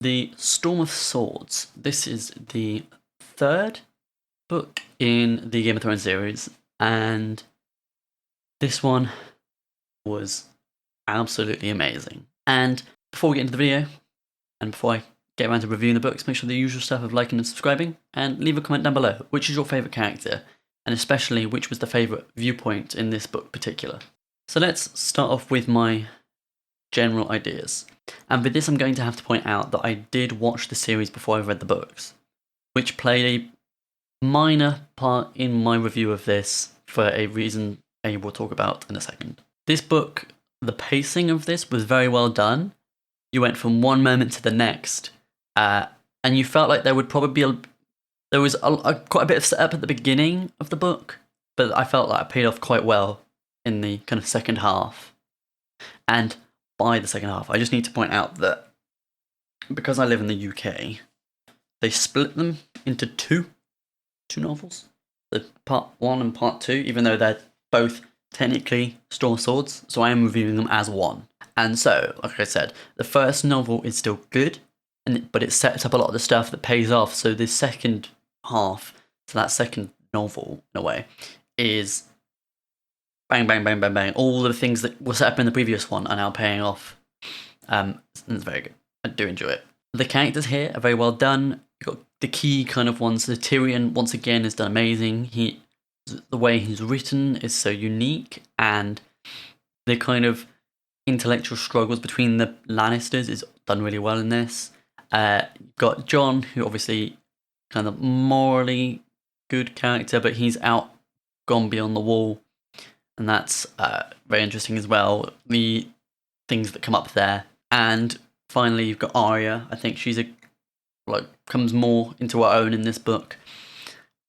The Storm of Swords. This is the third book in the Game of Thrones series, and this one was absolutely amazing. And before we get into the video, and before I get around to reviewing the books, make sure the usual stuff of liking and subscribing, and leave a comment down below. Which is your favourite character? And especially, which was the favourite viewpoint in this book particular? So let's start off with my general ideas. And with this, I'm going to have to point out that I did watch the series before I read the books, which played a minor part in my review of this for a reason I will talk about in a second. This book, the pacing of this was very well done. You went from one moment to the next, and you felt like there would probably be there was quite a bit of setup at the beginning of the book, but I felt like it paid off quite well in the kind of second half. And by the second half, I just need to point out that because I live in the UK, they split them into two novels, the part 1 and part 2, even though they're both technically Storm of Swords, so I am reviewing them as one. And so, like I said, the first novel is still good, but it sets up a lot of the stuff that pays off, so the second half, so that second novel, in a way, is bang, bang, bang, bang, bang. All the things that were set up in the previous one are now paying off. And it's very good. I do enjoy it. The characters here are very well done. You've got the key kind of ones. The Tyrion, once again, has done amazing. The way he's written is so unique, and the kind of intellectual struggles between the Lannisters is done really well in this. You've got Jon, who obviously kind of morally good character, but he's gone beyond the wall. And that's very interesting as well, the things that come up there. And finally, you've got Arya. I think she's comes more into her own in this book.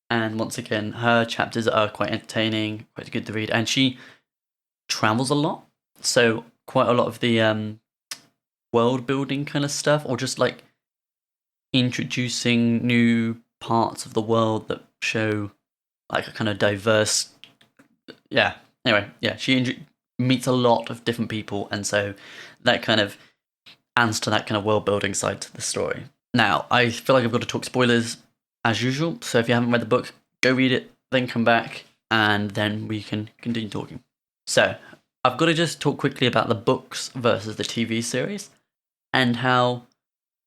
And once again, her chapters are quite entertaining, quite good to read. And she travels a lot. So quite a lot of the world building kind of stuff, or just like introducing new parts of the world that show like a kind of diverse... Yeah. Anyway, yeah, she meets a lot of different people, and so that kind of adds to that kind of world-building side to the story. Now, I feel like I've got to talk spoilers as usual, so if you haven't read the book, go read it, then come back, and then we can continue talking. So, I've got to just talk quickly about the books versus the TV series, and how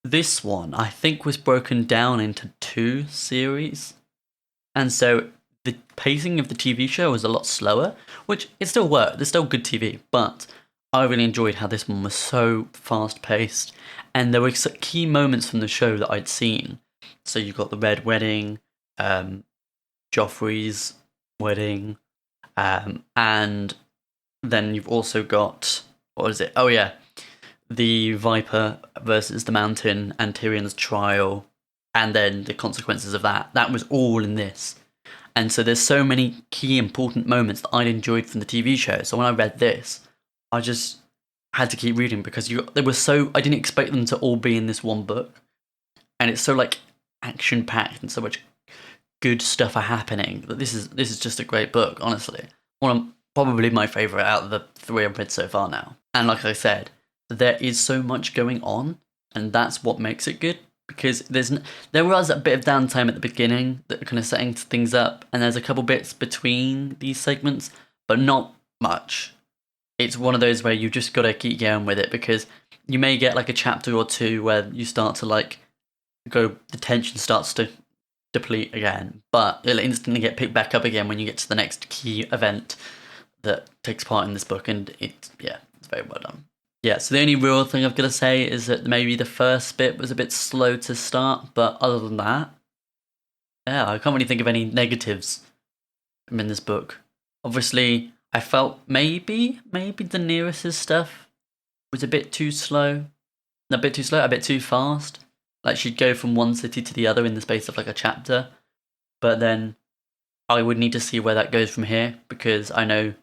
this one, I think, was broken down into 2 series, and so the pacing of the TV show was a lot slower, which it still worked. It's still good TV, but I really enjoyed how this one was so fast-paced, and there were key moments from the show that I'd seen. So you got the Red Wedding, Joffrey's wedding, and then you've also got, what is it? Oh yeah, the Viper versus the Mountain and Tyrion's trial, and then the consequences of that. That was all in this. And so there's so many key important moments that I'd enjoyed from the TV show. So when I read this, I just had to keep reading because they were so... I didn't expect them to all be in this one book. And it's so like action-packed and so much good stuff are happening. That this is just a great book, honestly. Probably my favourite out of the 3 I've read so far now. And like I said, there is so much going on, and that's what makes it good. Because there was a bit of downtime at the beginning that kind of setting things up, and there's a couple bits between these segments, but not much. It's one of those where you just got to keep going with it, because you may get like a chapter or 2 where you start to the tension starts to deplete again, but it'll instantly get picked back up again when you get to the next key event that takes part in this book, and it's very well done. Yeah, so the only real thing I've got to say is that maybe the first bit was a bit slow to start, but other than that, yeah, I can't really think of any negatives in this book. Obviously, I felt maybe Daenerys' stuff was a bit too slow, a bit too fast. Like, she'd go from one city to the other in the space of like a chapter, but then I would need to see where that goes from here, because I know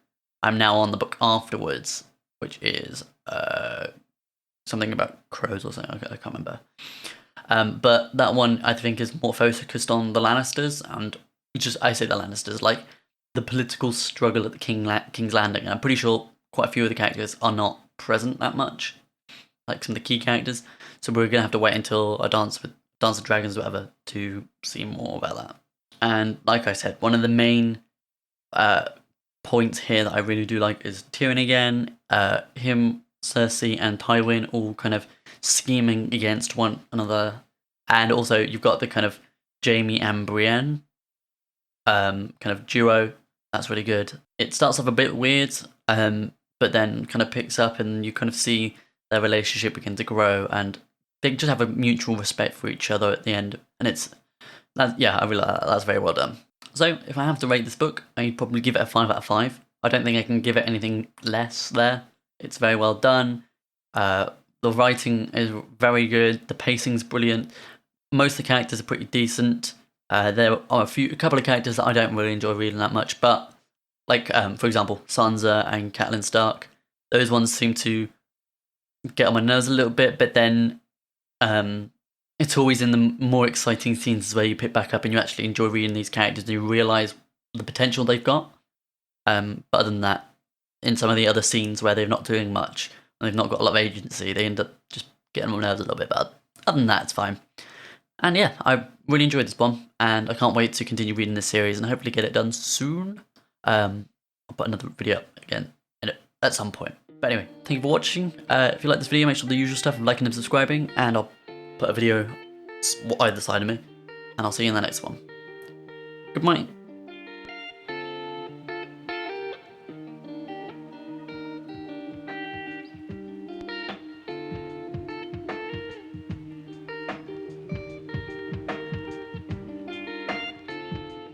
I'm now on the book afterwards, which is something about crows or something. I can't remember. But that one I think is more focused on the Lannisters, and I say the Lannisters, like the political struggle at the King's Landing. And I'm pretty sure quite a few of the characters are not present that much, like some of the key characters. So we're gonna have to wait until a Dance of Dragons or whatever to see more about that. And like I said, one of the main points here that I really do like is Tyrion again. Him, Cersei, and Tywin all kind of scheming against one another, and also you've got the kind of Jaime and Brienne kind of duo. That's really good. It starts off a bit weird, but then kind of picks up, and you kind of see their relationship begin to grow, and they just have a mutual respect for each other at the end, and I really like that. That's very well done. So if I have to rate this book, I'd probably give it a 5 out of 5. I don't think I can give it anything less there. It's very well done. The writing is very good. The pacing's brilliant. Most of the characters are pretty decent. There are a couple of characters that I don't really enjoy reading that much, but like for example, Sansa and Catelyn Stark. Those ones seem to get on my nerves a little bit, but then it's always in the more exciting scenes where you pick back up and you actually enjoy reading these characters and you realise the potential they've got. But other than that, in some of the other scenes where they're not doing much and they've not got a lot of agency, they end up just getting on my nerves a little bit. But other than that, it's fine. And yeah, I really enjoyed this one, and I can't wait to continue reading this series and hopefully get it done soon. I'll put another video up again at some point. But anyway, thank you for watching. If you like this video, make sure the usual stuff of liking and subscribing, and I'll put a video either side of me, and I'll see you in the next one. Good night.